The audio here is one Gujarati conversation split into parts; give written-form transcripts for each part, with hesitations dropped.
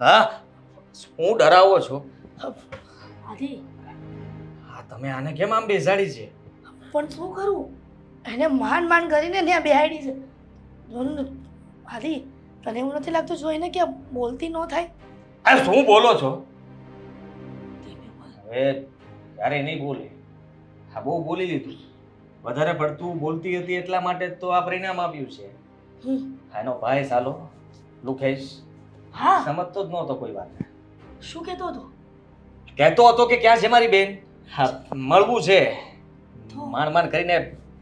હા, હું ડરાવો છો? આદિ, હા, તમે આને કેમ આમ બેસાડી છે? પણ શું કરું? એને માન કરીને ત્યાં બેહાડી છે. આદિ, તને એવું નથી લાગતું જોઈને કે બોલતી ન થાય? અરે શું બોલો છો? ધીમે બોલ. હવે ક્યારે નહીં બોલે. હા, બહુ બોલી લીધું. વધારે પડતું બોલતી હતી એટલા માટે જ તો આ પરિણામ આવ્યું છે. એનો ભાઈ સાલો લુખેશ હા, સમજતો જ નહોતો કોઈ વાત. શું કહેતો હતો? કહેતો હતો કે ક્યાં છે મારી બેન? હા, મળવું છે. માંડ કરીને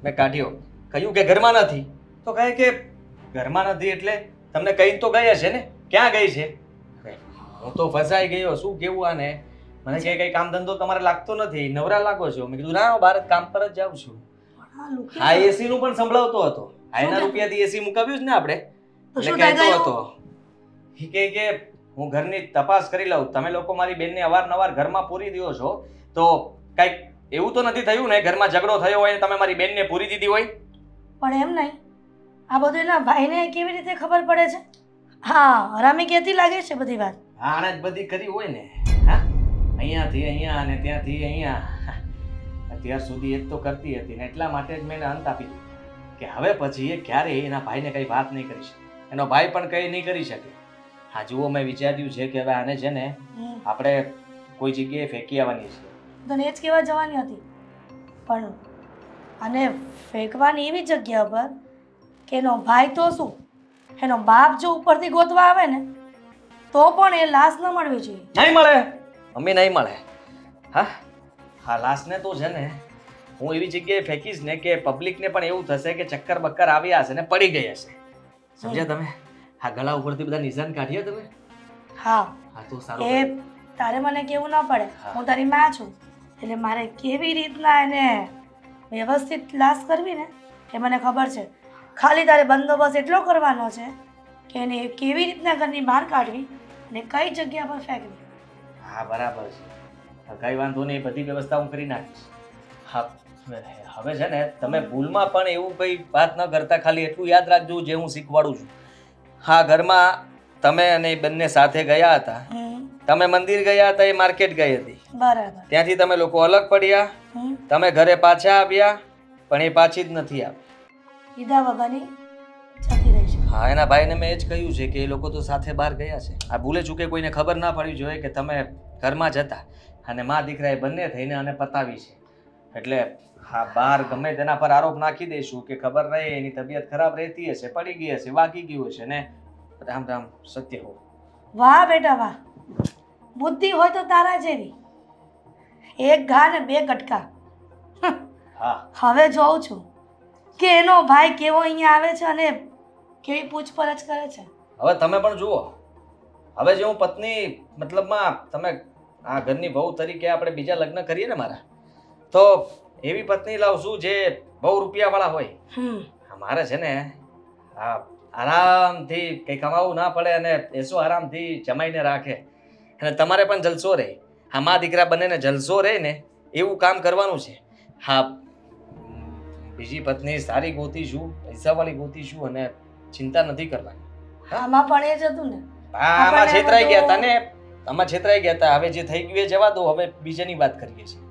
મેં કાઢ્યો. કહ્યું કે ઘરમાં નથી. તો કહે કે ઘરમાં નથી એટલે તમને કઈ તો ગઈ હશે ને? ક્યાં ગઈ છે? હું તો ફસાઈ ગયો. શું કેવું આને? મને કે કઈ કામ ધંધો તમારે લાગતો નથી, નવરા લાગો છો. મેં કીધું ના, ભારત કામ પર જ જાઉં છું. હા, એસી નું પણ સંભળાવતો હતો. આના રૂપિયાથી એસી મુકાવ્યું જ ને આપણે. એટલે કહેતો હતો કે હું ઘરની તપાસ કરી લઉં. તમે લોકો મારી બેનને અવારનવાર ઘરમાં પૂરી દો છો, તો કઈક એવું તો નથી થયું ને ઘરમાં ઝઘડો થયો હોય ને તમે મારી બેનને પૂરી દીધી હોય? પણ એમ નહીં, આ બધું એના ભાઈને કેવી રીતે ખબર પડે છે? હા, હરામી કહેતી લાગે છે બધી વાત. હા, આને જ બધી કરી હોય ને. હા, અહીંયાથી અહીંયા અને ત્યાંથી અહીંયા. અત્યાર સુધી એ જ તો કરતી હતી ને એટલા માટે જ મેં અંત આપી દીધો કે હવે પછી એ ક્યારેય એના ભાઈને કઈ વાત નહીં કરી શકે. એનો ભાઈ પણ કઈ નહીં કરી શકે. હા, જુઓ, મેં વિચાર્યું છે કે હવે આને છે ને આપણે કોઈ જગ્યાએ ફેંકી આવવાની છે. તને એ જ કહેવા જવાની હતી, પણ આને ફેંકવાની એવી જગ્યા પર કે એનો ભાઈ તો શું, એનો બાપ જો ઉપરથી ગોતવા આવે ને તો પણ એ લાશ ન મળવી જોઈએ. નહીં મળે મમ્મી, નહીં મળે. હા હા, લાશને તો છે ને હું એવી જગ્યાએ ફેંકીશ ને કે પબ્લિકને પણ એવું થશે કે ચક્કર બક્કર આવ્યા હશે ને પડી ગઈ હશે. સમજ્યા તમે? હા, ગળા ઉપરથી બધા નિશાન કાઢ્યા તમે? હા, હા, તો સારું. એ તારે મને કેવું ના પડે. હું તારી માં છું એટલે મારે કેવી રીતના એને વ્યવસ્થિત લાશ કરવી ને એ મને ખબર છે. ખાલી તારે બંદોબસ્ત એટલો કરવાનો છે કે એને કેવી રીતના ઘરની બહાર કાઢવી અને કઈ જગ્યા પર ફેંકવી. હા, બરાબર છે. કઈ વાંધો નહીં, બધી વ્યવસ્થા હું કરી નાખીશ. હા, હવે છે ને તમે ભૂલમાં પણ એવું કઈ વાત ન કરતા. ખાલી એટલું યાદ રાખજો જે હું શીખવાડું છું. હા, ઘરમાં તમે અને બંને સાથે ગયા હતા. તમે મંદિર ગયા હતા, એ માર્કેટ ગઈ હતી. બરાબર. ત્યાંથી તમે લોકો અલગ પડ્યા. તમે ઘરે પાછા આવ્યા પણ એ પાછી જ નથી આવી. કીધા વગરની જતી રહી છે. હા, એના ભાઈને મેં એ જ કહ્યું છે કે એ લોકો તો સાથે બહાર ગયા છે. આ ભૂલે ચૂકે કોઈને ખબર ના પડવી જોઈએ કે તમે ઘરમાં જ હતા અને મા દીકરા એ બંને થઈને આને પતાવી છે. એટલે હા, બહાર ગમે તેના પર આરોપ નાખી દઈશું કે ખબર રહે એની તબિયત ખરાબ રહેતી હશે, પડી ગઈ હશે, વાગી ગયું હશે ને રામ રામ સત્ય હો. વાહ બેટા વાહ, બુદ્ધિ હોય તો તારા જેવી. એક ઘા ને બે કટકા. હા, હવે જોઉં છું કે એનો ભાઈ કેવો અહીંયા આવે છે અને કેવી પૂછપરછ કરે છે. હવે તમે પણ જુઓ. હવે જે હું પત્ની મતલબમાં તમે આ ઘરની બહુ તરીકે આપણે બીજા લગ્ન કરીએ ને મારા, તો એવી પત્ની લાવશું જે બહુ રૂપિયાવાળા હોય. મારે છે ને હા, આરામથી કંઈ કમાવું ના પડે અને એસો આરામથી જમાઈને રાખે અને તમારે પણ જલસો રહે. હા, મા દીકરા બંનેને જલસો રહે ને એવું કામ કરવાનું છે. હા, બીજી પત્ની સારી ગોતીશું, પૈસાવાળી ગોતીશું અને ચિંતા નથી કરવાની. આમાં પણ એ જ હતું ને. આમાં છેતરાઈ ગયા હતા ને, આમાં છેતરાઈ ગયા હતા. હવે જે થઈ ગયું એ જવા દો, હવે બીજાની વાત કરીએ છીએ.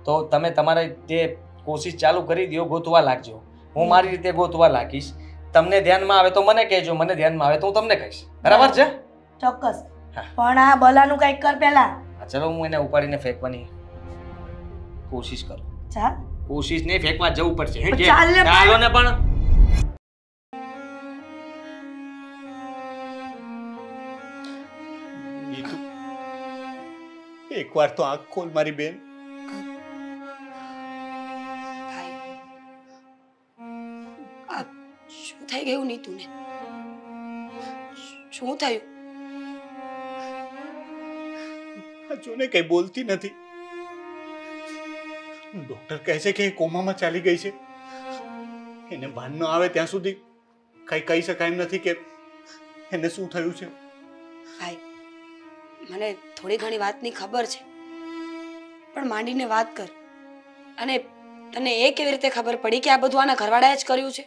તો તમે તમારે જે કોશિશ ચાલુ કરી દો, ગોતવા લાગજો. હું મારી રીતે ગોતવા લાગીશ. તમને ધ્યાનમાં આવે તો મને કહેજો, મને ધ્યાનમાં આવે તો હું તમને કહીશ. બરાબર છે? ચોક્કસ. પણ આ બલાનું કંઈક કર પહેલા. ચલો, હું એને ઉપાડીને ફેંકવાની કોશિશ કરું. ચાલ. કોશિશ નહીં, ફેંકવા જવું પડશે. ચાલો ને પણ એકવાર તો આંખ ખોલ મારી બેન. શું થઈ ગયું નીતુને? શું થયું? જો ને કઈ બોલતી નથી. ડોક્ટર કહે છે કે એ કોમામાં ચાલી ગઈ છે. એને ભાન ન આવે ત્યાં સુધી કઈ કહી શકાય એમ નથી કે એને શું થયું છે. ભાઈ, મને થોડી ઘણી વાતની ખબર છે, પણ માંડીને વાત કર. અને તને એ કેવી રીતે ખબર પડી કે આ બધું આના ઘરવાળાએ જ કર્યું છે?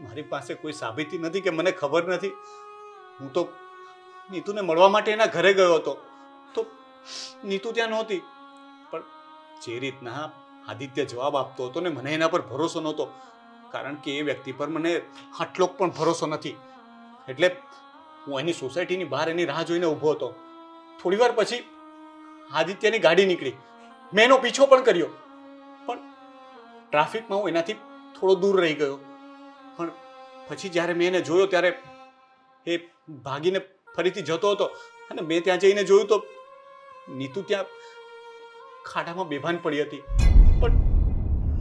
મારી પાસે કોઈ સાબિતી નથી કે મને ખબર નથી. હું તો નીતુને મળવા માટે એના ઘરે ગયો હતો તો નીતુ ત્યાં નહોતી. પણ જે રીતના આદિત્ય જવાબ આપતો હતો ને મને એના પર ભરોસો નહોતો, કારણ કે એ વ્યક્તિ પર મને આટલો પણ ભરોસો નથી. એટલે હું એની સોસાયટીની બહાર એની રાહ જોઈને ઊભો હતો. થોડી વાર પછી આદિત્યની ગાડી નીકળી. મેં એનો પીછો પણ કર્યો, પણ ટ્રાફિકમાં હું એનાથી થોડો દૂર રહી ગયો. પણ પછી જ્યારે મેં એને જોયો ત્યારે એ ભાગીને ફરીથી જતો હતો અને મેં ત્યાં જઈને જોયું તો નીતુ ત્યાં ખાડામાં બેભાન પડી હતી. પણ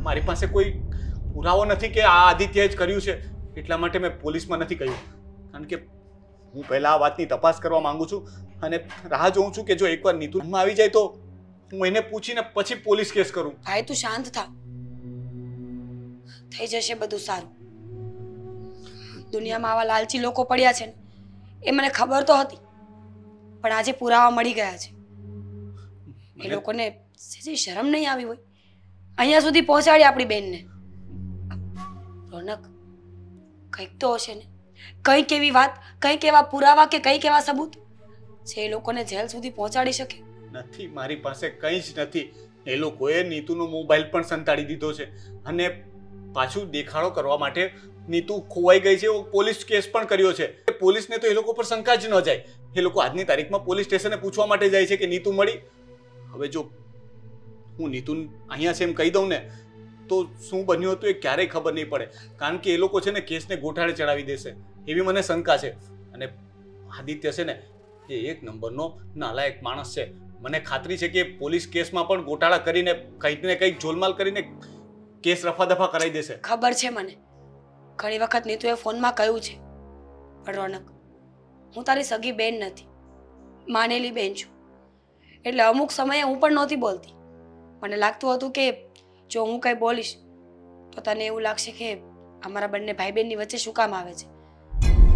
મારી પાસે કોઈ પુરાવો નથી કે આ આદિત્યએ જ કર્યું છે, એટલા માટે મેં પોલીસમાં નથી કહ્યું. કારણ કે હું પહેલા આ વાતની તપાસ કરવા માંગુ છું અને રાહ જોઉં છું કે જો એકવાર નીતુ આવી જાય તો હું એને પૂછીને પછી પોલીસ કેસ કરું. ભાઈ તું શાંત થા, થઈ જશે બધું સારું. દુનિયામાં આવા લાલચી લોકો પડ્યા છે ને એ મને ખબર તો હતી, પણ આજે પુરાવા મળી ગયા છે. એ લોકોને સીધી શરમ નહીં આવી હોય અહીંયા સુધી પહોંચાડી આપણી બેનને. રોનક, કંઈક તો હશે ને, કંઈક એવી વાત, કંઈક એવા પુરાવા કે કંઈક એવા સબૂત જે એ લોકોને જેલ સુધી પહોંચાડી શકે. નથી, મારી પાસે કંઈ જ નથી. એ લોકોએ નીતુનો મોબાઈલ પણ સંતાડી દીધો છે અને પાછું દેખાડો કરવા માટે નીતુ ખોવાઈ ગઈ છે એવો પોલીસ કેસ પણ કર્યો છે. પોલીસને તો એ લોકો પર શંકા જ ન જાય. એ લોકો આજની તારીખમાં પોલીસ સ્ટેશને પૂછવા માટે જાય છે કે નીતુ મળી. હવે જો હું નીતુ અહીંયા છે એમ કહી દઉં ને તો શું બન્યું હતું એ ક્યારેય ખબર નહીં પડે, કારણ કે એ લોકો છે ને કેસને ગોઠાળે ચડાવી દેશે એવી મને શંકા છે. અને આદિત્ય છે ને એ એક નંબરનો નાલાયક માણસ છે. મને ખાતરી છે કે પોલીસ કેસમાં પણ ગોટાળા કરીને કંઈક ને કંઈક જોલમાલ કરીને કેસ રફાદફા કરાવી દેશે. ખબર છે મને, ઘણી વખત નીતુએ ફોનમાં કહ્યું છે, પણ રોનક, હું તારી સગી બેન નથી, માનેલી બેન છું. એટલે અમુક સમયે હું પણ નહોતી બોલતી. મને લાગતું હતું કે જો હું કંઈ બોલીશ તો તને એવું લાગશે કે અમારા બંને ભાઈ બહેનની વચ્ચે શું કામ આવે છે.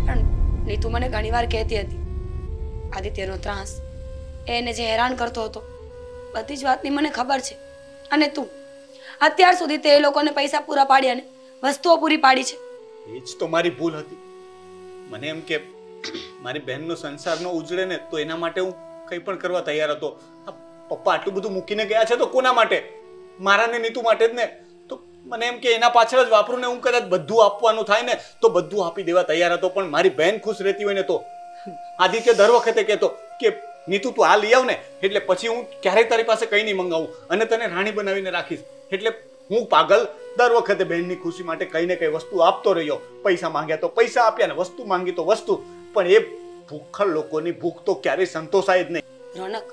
પણ નીતુ મને ઘણીવાર કહેતી હતી આદિત્યનો ત્રાસ, એને જે હેરાન કરતો હતો, બધી જ વાતની મને ખબર છે. અને તું અત્યાર સુધી તે લોકોને પૈસા પૂરા પાડ્યા ને વસ્તુઓ પૂરી પાડી છે. એ જ તો મારી ભૂલ હતી. મને એમ કે મારી બહેનનો સંસાર ન ઉજળે ને તો એના માટે હું કંઈ પણ કરવા તૈયાર હતો. પપ્પા આટલું બધું મૂકીને ગયા છે તો કોના માટે? મારા ને નીતુ માટે જ ને. તો મને એમ કે એના પાછળ જ વાપરું ને હું કદાચ બધું આપવાનું થાય ને તો બધું આપી દેવા તૈયાર હતો. પણ મારી બહેન ખુશ રહેતી હોય ને તો. આદિત્ય દર વખતે કહેતો કે નીતુ તું આ લઈ આવ ને એટલે પછી હું ક્યારેય તારી પાસે કંઈ નહીં મંગાવું અને તને રાણી બનાવીને રાખીશ. એટલે હું પાગલ દર વખતે બહેનની ખુશી માટે કંઈ ને કંઈ વસ્તુ આપતો રહ્યો. પૈસા માંગ્યા તો પૈસા આપ્યા ને વસ્તુ માંગી તો વસ્તુ. પણ એ ભૂખડ લોકોની ભૂખ તો ક્યારેય સંતોષાય જ નહીં. રોનક,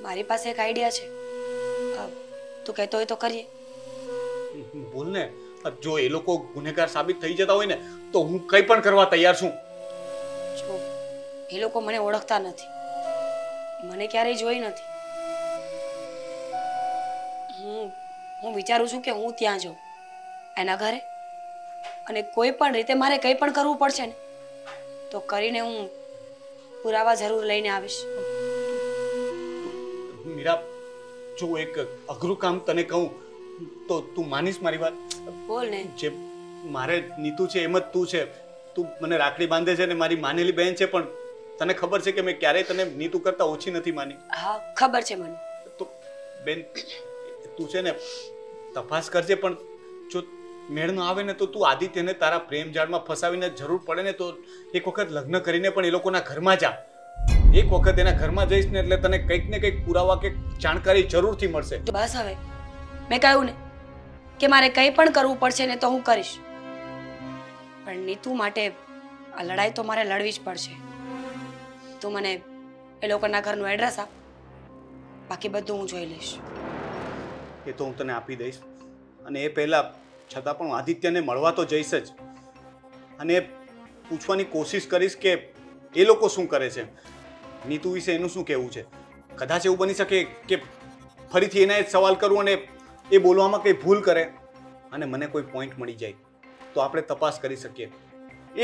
મારી પાસે એક આઈડિયા છે, તું કહેતો હોય તો કરીએ. બોલ ને. જો એ લોકો ગુનેગાર સાબિત થઈ જતા હોય ને તો હું કંઈ પણ કરવા તૈયાર છું. જો એ લોકો મને ઓળખતા નથી, મને ક્યારેય જોઈ નથી. હું વિચારું છું કે હું ત્યાં જાઉં એના ઘરે અને કોઈ પણ રીતે મારે કંઈ પણ કરવું પડશે ને તો કરીને હું પુરાવા જરૂર લઈને આવીશ. મીરા, જો એક અઘરું કામ તને કહું તો તું માનીશ મારી વાત? બોલ ને. જે મારે નીતુ છે એમ જ તું છે. તું મને રાખડી બાંધે છે ને મારી માનેલી બહેન છે, પણ તને ખબર છે કે મેં ક્યારેય તને નીતુ કરતા ઓછી નથી માની. હા ખબર છે મને. તો બેન તું છે ને તપાસ કરજે, પણ જો મેળ ન આવે ને તો તું આદિત્યને તારા પ્રેમ જાળમાં ફસાવીને જરૂર પડે ને તો એક વખત લગ્ન કરીને પણ એ લોકોના ઘરમાં જા. એક વખત એના ઘરમાં જઈશ ને એટલે તને કંઈક ને કંઈક પુરાવા કે જાણકારી જરૂરથી મળશે. બસ હવે મેં કહ્યું ને કે મારે કંઈ પણ કરવું પડશે ને તો હું કરીશ, પણ નીતુ માટે આ લડાઈ તો મારે લડવી જ પડશે. તું મને એ લોકોના ઘરનું એડ્રેસ આપ, બાકી બધું હું જોઈ લઈશ. એ તો હું તને આપી દઈશ અને એ પહેલા છતાં પણ હું આદિત્યને મળવા તો જઈશ જ અને પૂછવાની કોશિશ કરીશ કે એ લોકો શું કરે છે, નીતુ વિશે એનું શું કહેવું છે. કદાચ એવું બની શકે કે ફરીથી એના જ સવાલ કરું અને એ બોલવામાં કંઈ ભૂલ કરે અને મને કોઈ પોઈન્ટ મળી જાય તો આપણે તપાસ કરી શકીએ.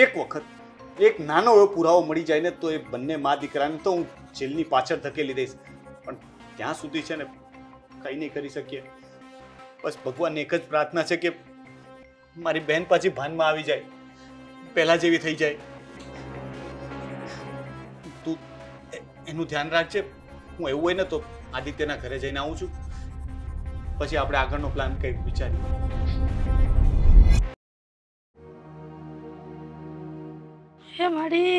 એક વખત એક નાનો એવો પુરાવો મળી જાય ને તો એ બંને મા દીકરાને તો હું જેલની પાછળ ધકેલી દઈશ. પણ ત્યાં સુધી છે ને કંઈ નહીં કરી શકીએ. બસ ભગવાનને એક જ પ્રાર્થના છે કે મારી બહેન પાછી ભાનમાં આવી જાય, પહેલા જેવી થઈ જાય. એનું ધ્યાન રાખજે. હું એવું હોય ને તો આદિત્યના ઘરે જઈને આવું છું, પછી આપણે આગળનો પ્લાન કંઈક વિચારીએ. હે માડી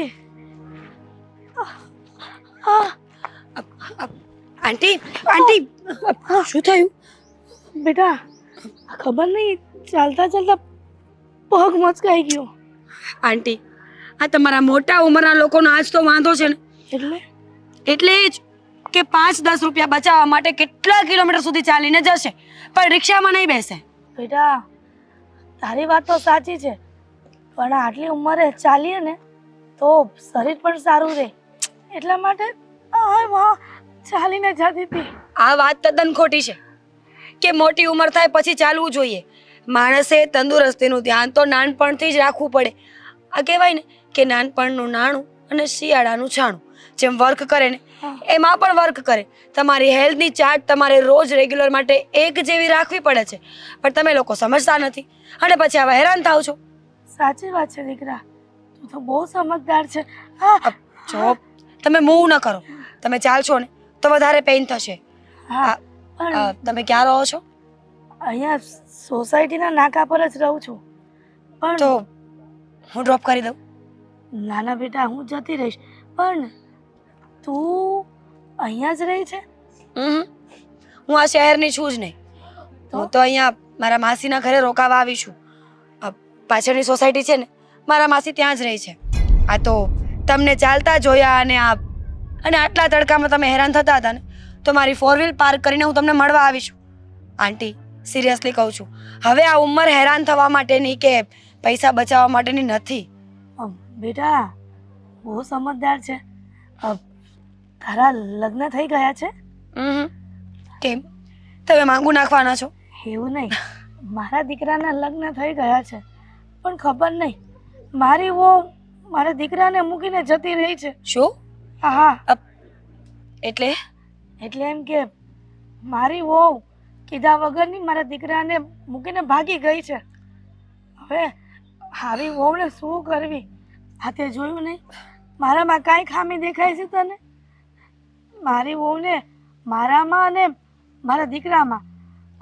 આંટી આંટી શું થયું? બેટા ખબર નહીં ચાલતા ચાલતા પગ મચકાઈ ગયો. આંટી આ તમારા મોટા ઉંમરના લોકોનો આજ તો વાંધો છે ને, એટલે જ કે 5-10 રૂપિયા બચાવવા માટે કેટલા કિલોમીટર સુધી ચાલીને જશે, પણ રિક્ષામાં નહીં બેસે. બેટા તારી વાત તો સાચી છે, પણ આટલી ઉંમરે ચાલીએ ને તો શરીર પણ સારું રહે, એટલા માટે ચાલીને જતી હતી. આ વાત તદ્દન ખોટી છે કે મોટી ઉંમર થાય પછી ચાલવું જોઈએ. માણસે તંદુરસ્તીનું ધ્યાન તો નાનપણથી જ રાખવું પડે. આ કહેવાય ને કે નાનપણનું નાણું અને શિયાળાનું છાણું જેમ વર્ક કરે ને એમાં પણ વર્ક કરે. તમારી હેલ્થની ચાર્ટ તમારે રોજ રેગ્યુલર માટે એક જેવી રાખવી પડે છે, પણ તમે લોકો સમજતા નથી અને પછી આવા હેરાન થાવ છો. સાચી વાત છે દીકરા, તું તો બહુ સમજદાર છે. જો તમે મૂવ ન કરો, તમે ચાલશો ને તો વધારે પેઇન થશે. તમે ક્યાં રહો છો? અહીંયા સોસાયટીના નાકા પર જ રહું છું. પણ તો હું ડ્રોપ કરી દઉં? ના ના બેટા, હું જતી રહીશ, પણ તું અહીંયા જ રહી છે? હું આ શહેરની છું જ નહીં, હું તો અહીંયા મારા માસીના ઘરે રોકાવા આવી છું. પાછળની સોસાયટી છે ને, મારા માસી ત્યાં જ રહી છે. આ તો તમને ચાલતા જોયા અને આટલા તડકામાં તમે હેરાન થતા હતા ને, તો મારી 4 વ્હીલ પાર્ક કરીને હું તમને મળવા આવી છું. આંટી સિરિયસલી કહું છું, હવે આ ઉંમર હેરાન થવા માટેની કે પૈસા બચાવવા માટેની નથી. બેટા બહુ સમજદાર છે. તારા લગ્ન થઈ ગયા છે? કેમ તમે માંગુ નાખવાના છો? એવું નહીં, મારા દીકરાના લગ્ન થઈ ગયા છે, પણ ખબર નહીં મારી વહુ મારા દીકરાને મૂકીને જતી રહી છે. શું? હા એટલે એમ કે મારી વહુ કીધા વગરની મારા દીકરાને મૂકીને ભાગી ગઈ છે. હવે આવી વહુને શું કરવી? આ તે જોયું નહીં મારામાં કાંઈ ખામી દેખાય છે તને? મારી વહુને મારામાં અને મારા દીકરામાં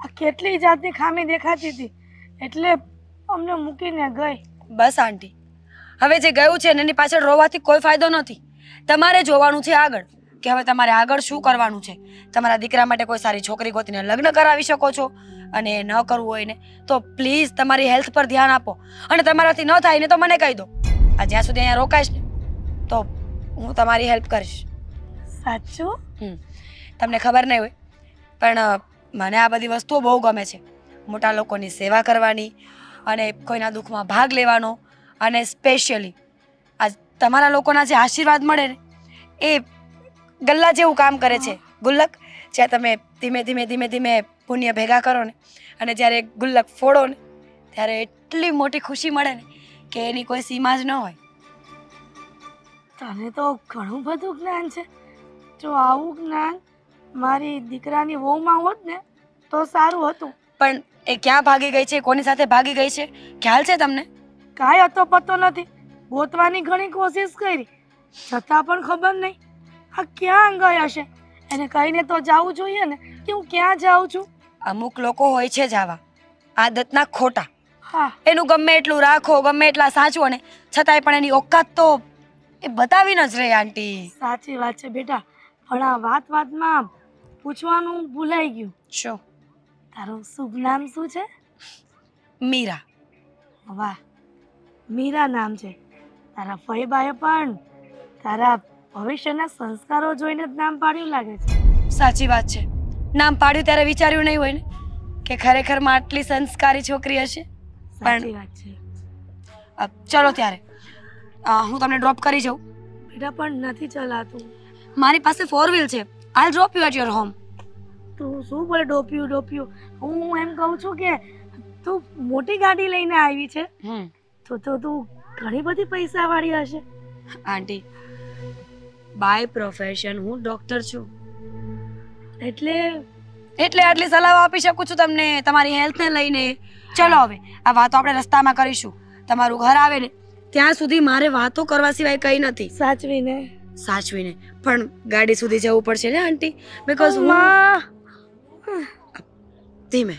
આ કેટલી જાતની ખામી દેખાતી હતી, એટલે અમને મૂકીને ગઈ. બસ આંટી, હવે જે ગયું છે એની પાછળ રોવાથી કોઈ ફાયદો નથી. તમારે જોવાનું છે આગળ, કે હવે તમારે આગળ શું કરવાનું છે. તમારા દીકરા માટે કોઈ સારી છોકરી ગોતીને લગ્ન કરાવી શકો છો, અને ન કરવું હોય ને તો પ્લીઝ તમારી હેલ્થ પર ધ્યાન આપો, અને તમારાથી ન થાય ને તો મને કહી દો. આ જ્યાં સુધી અહીંયા રોકાઈશ ને તો હું તમારી હેલ્પ કરીશ. સાચું? તમને ખબર નહીં હોય પણ મને આ બધી વસ્તુઓ બહુ ગમે છે. મોટા લોકોની સેવા કરવાની અને કોઈના દુઃખમાં ભાગ લેવાનો, અને સ્પેશિયલી આ તમારા લોકોના જે આશીર્વાદ મળે ને એ ગલ્લા જેવું કામ કરે છે. ગુલ્લક, જ્યાં તમે ધીમે ધીમે ધીમે ધીમે પુણ્ય ભેગા કરો ને, અને જ્યારે ગુલ્લક ફોડો ને ત્યારે એટલી મોટી ખુશી મળે ને કે એની કોઈ સીમા જ ન હોય. તને તો ઘણું બધું જ્ઞાન છે. જો આવું જ્ઞાન મારી દીકરાની વહુમાં હોત ને તો સારું હતું. પણ એ ક્યાં ભાગી ગઈ છે, કોની સાથે ભાગી ગઈ છે, ખ્યાલ છે તમને? કાંઈ હતો પતો નથી. ગોતવાની ઘણી કોશિશ કરી, છતાં પણ ખબર નહીં આ ક્યાં ગઈ હશે. એને કહીને તો જાવું જોઈએ ને કે હું ક્યાં જાઉં છું. અમુક લોકો હોય છે જ આવા આદતના ખોટા. હા, એનું ગમે એટલું રાખો, ગમે એટલા સાચવો ને છતાંય પણ એની ઓકાત તો એ બતાવીને જ રહે. આંટી સાચી વાત છે બેટા, પણ આ વાતમાં પૂછવાનું ભૂલાઈ ગયું. શું? તારું શુભ નામ શું છે? મીરા. વાહ, મીરા નામ છે. તારા ફઈબાએ પણ તારા ભવિષ્યના સંસ્કારો જોઈને જ નામ પાડ્યું લાગે છે. સાચી વાત છે, નામ પાડ્યું ત્યારે વિચાર્યું નહીં હોય ને કે ખરેખરમાં આટલી સંસ્કારી છોકરી હશે. સાચી વાત છે. ચલો ત્યારે હું તમને ડ્રોપ કરી જાઉં. બેટા પણ નથી ચલાતું. મારી પાસે 4 વ્હીલ છે. I drop you at your home. તું શું બોલે ડોપ્યું? હું એમ કહું છું કે તું મોટી ગાડી લઈને આવી છે તો તું ઘણી બધી પૈસા વાળી હશે. આંટી બાય પ્રોફેશન હું ડોક્ટર છું, એટલે આટલી સલાહ આપી શકું છું તમને તમારી હેલ્થને લઈને. ચલો હવે આ વાતો આપણે રસ્તામાં કરીશું. તમારું ઘર આવે ને ત્યાં સુધી મારે વાતો કરવા સિવાય કંઈ નથી. સાચવીને સાચવીને. પણ ગાડી સુધી જવું પડશે ને આંટી, બિકોઝ માં ધીમે